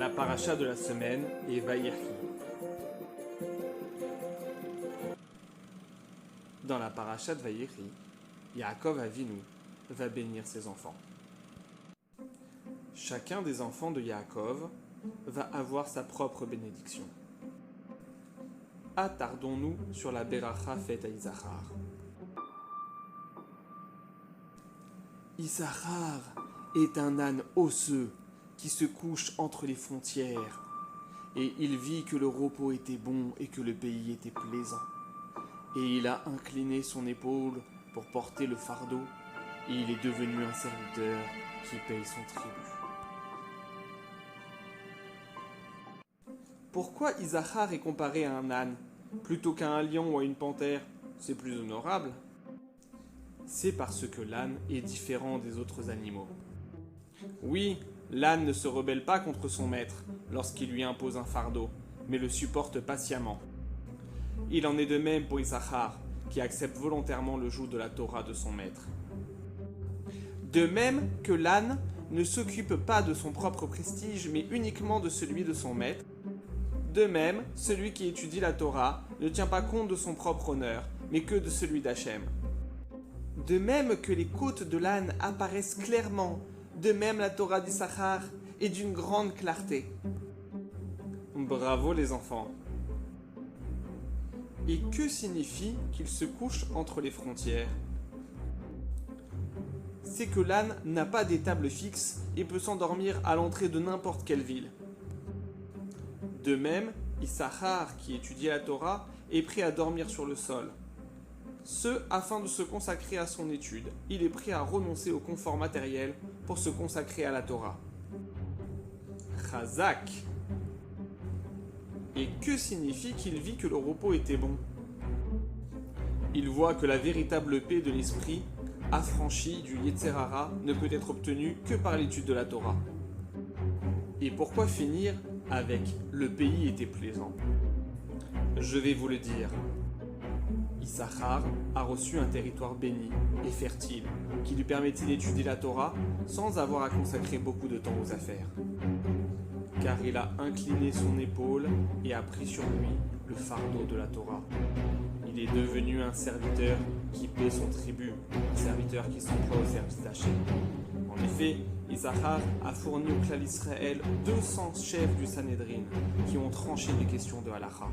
La paracha de la semaine est Vaïchi. Dans la paracha de Vaïchi, Yaakov Avinu va bénir ses enfants. Chacun des enfants de Yaakov va avoir sa propre bénédiction. Attardons-nous sur la beracha faite à Issachar. Issachar est un âne osseux qui se couche entre les frontières, et il vit que le repos était bon et que le pays était plaisant. Et il a incliné son épaule pour porter le fardeau, et il est devenu un serviteur qui paye son tribut. Pourquoi Issachar est comparé à un âne, plutôt qu'à un lion ou à une panthère? C'est plus honorable. C'est parce que l'âne est différent des autres animaux. Oui, l'âne ne se rebelle pas contre son maître lorsqu'il lui impose un fardeau, mais le supporte patiemment. Il en est de même pour Issachar, qui accepte volontairement le joug de la Torah de son maître. De même que l'âne ne s'occupe pas de son propre prestige, mais uniquement de celui de son maître, de même, celui qui étudie la Torah ne tient pas compte de son propre honneur, mais que de celui d'Hachem. De même que les côtes de l'âne apparaissent clairement, de même la Torah d'Issachar est d'une grande clarté. Bravo les enfants. Et que signifie qu'il se couche entre les frontières? C'est que l'âne n'a pas d'étable fixe et peut s'endormir à l'entrée de n'importe quelle ville. De même, Issachar, qui étudie la Torah, est prêt à dormir sur le sol. Ce, afin de se consacrer à son étude. Il est prêt à renoncer au confort matériel pour se consacrer à la Torah. Chazak. Et que signifie qu'il vit que le repos était bon? Il voit que la véritable paix de l'esprit, affranchie du Yetzer Hara, ne peut être obtenue que par l'étude de la Torah. Et pourquoi finir avec « le pays était plaisant ». Je vais vous le dire. Issachar a reçu un territoire béni et fertile qui lui permettait d'étudier la Torah sans avoir à consacrer beaucoup de temps aux affaires. Car il a incliné son épaule et a pris sur lui le fardeau de la Torah. Il est devenu un serviteur qui paie son tribut, un serviteur qui s'emploie au service d'Hachem. En effet, Issachar a fourni au clan Israël 200 chefs du Sanhédrin qui ont tranché les questions de Halakha.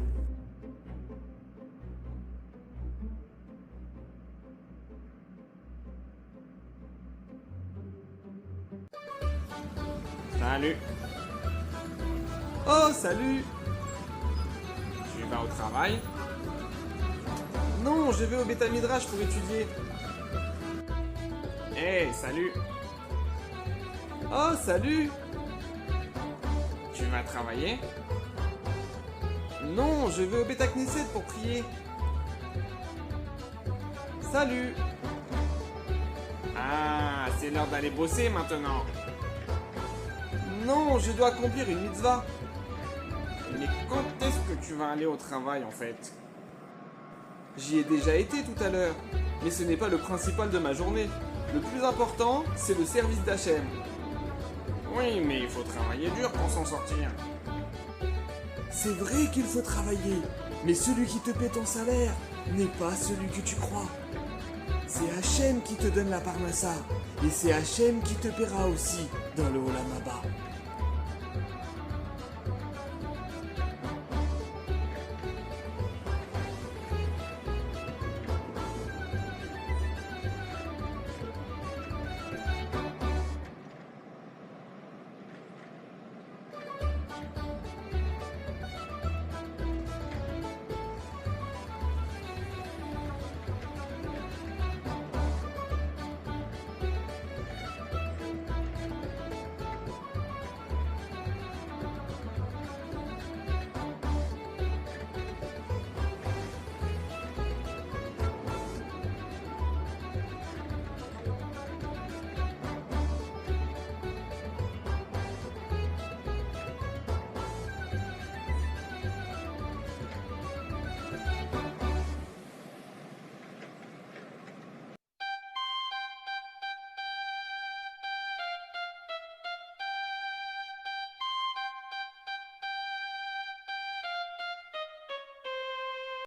Salut! Oh, salut! Tu vas au travail? Non, je vais au Beth Midrash pour étudier. Hey, salut! Oh, salut! Tu vas travailler? Non, je vais au Beth Knesset pour prier. Salut! Ah, c'est l'heure d'aller bosser maintenant. Non, je dois accomplir une mitzvah. Mais quand est-ce que tu vas aller au travail en fait? J'y ai déjà été tout à l'heure, mais ce n'est pas le principal de ma journée. Le plus important, c'est le service d'Hachem. Oui, mais il faut travailler dur pour s'en sortir. C'est vrai qu'il faut travailler, mais celui qui te paie ton salaire n'est pas celui que tu crois. C'est Hachem qui te donne la parnassa, et c'est Hachem qui te paiera aussi dans le Olam Haba.